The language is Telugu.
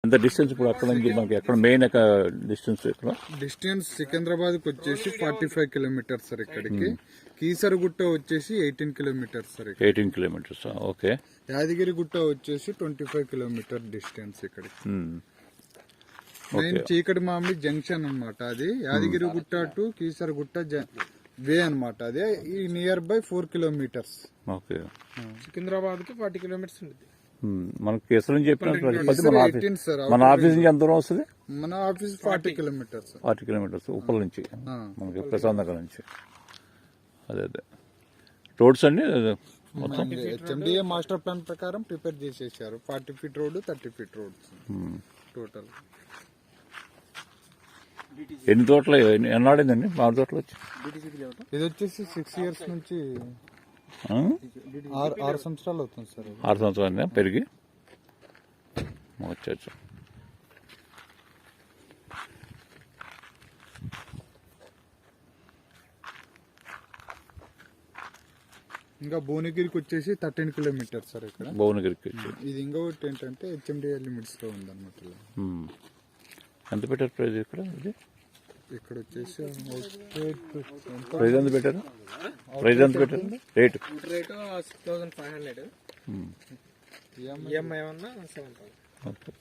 ఎంత డిస్టెన్స్ ఇప్పుడు అక్కడ నుంచి మనకి ఎక్కడ మెయిన్ డిస్టెన్స్ ఇక్కడ డిస్టెన్స్ సికింద్రాబాద్ కి వచ్చేసి 45 కిలోమీటర్స్ సార్ ఇక్కడికి. కీసరగుట్ట వచ్చేసి 18 kilometres sir. 18 kilometres. Okay. Yadagirigutta వచ్చేసి 25 కిలోమీటర్ డిస్టెన్స్ ఇక్కడికి. మెయిన్ చీకటి మామిడి జంక్షన్ అన్నమాట అది. యాదగిరిగుట్ట టు కీసరగుట్ట వే అన్నమాట. అదే ఈ near by 4 kilometres. Okay. Secunderabad కి 40 కిలోమీటర్స్ ఉంది. మనకి కేసుల నుంచి చెప్పినట్టు మన ఆఫీస్ నుంచి ఎంత దూరం వస్తుంది? మన ఆఫీస్ 40 కిలోమీటర్స్. 40 కిలోమీటర్స్ ఉప్పల్ నుంచి మనకి ప్రశాంత్ నగర్ నుంచి. అదే రోడ్స్ అన్ని మొత్తం హెచ్ఎండిఏ మాస్టర్ ప్లాన్ ప్రకారం ప్రిపేర్ చేసేసారు. 40 feet road, 30 feet roads total. ఎన్ని తోటలు ఎన్నాడిందండి మామిడి తోటలు వచ్చి? ఇది వచ్చేసి 6 ఇయర్స్ నుంచి 6 సంవత్సరాలు అవుతుంది సార్. 6 సంవత్సరాలు పెరిగి వచ్చా. ఇంకా భువనగిరికి వచ్చేసి 13 కిలోమీటర్స్ సార్ ఇక్కడ. భువనగిరికి ఇది ఇంకొకటి ఏంటంటే హెచ్ఎండిఏ లిమిట్స్ లో ఉంది అనమాట. ఎంత పెట్టారు ప్రైజ్ ఇక్కడ? ఇది ఇక్కడ వచ్చేసి ప్రైజ్ ఎంత పెట్టారు? ప్రైజ్ ఎంత పెట్టారు? రేటు 6500. ఈఎంఐ 7000. ఓకే.